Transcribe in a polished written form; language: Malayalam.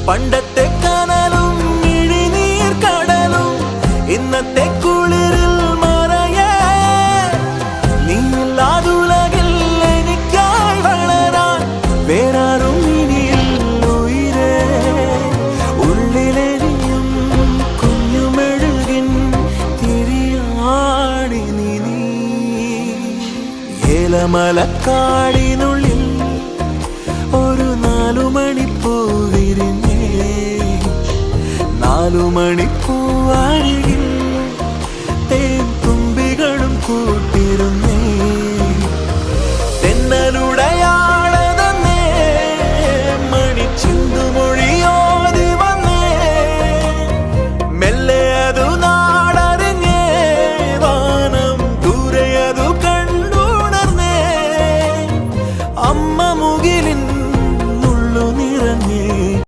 പണ്ടത്തെ കനലും ഇഴിനീർ കടലും ഇന്നത്തെ കുളിരിൽ മറയേ നീലാതുലകിൽ എനിക്കായി വളരാൻ വേറാരും ഇനിയിൽ ഉയരേ ഉള്ളിലെരിയും കുഞ്ഞുമെഴുകിൻ തിരിയാടി നീ ഏലമലക്കാടിനുള്ളിൽ ഒരു 4 മണിപ്പൂ വിരിഞ്ഞേ 4 മണിപ്പൂവാഴി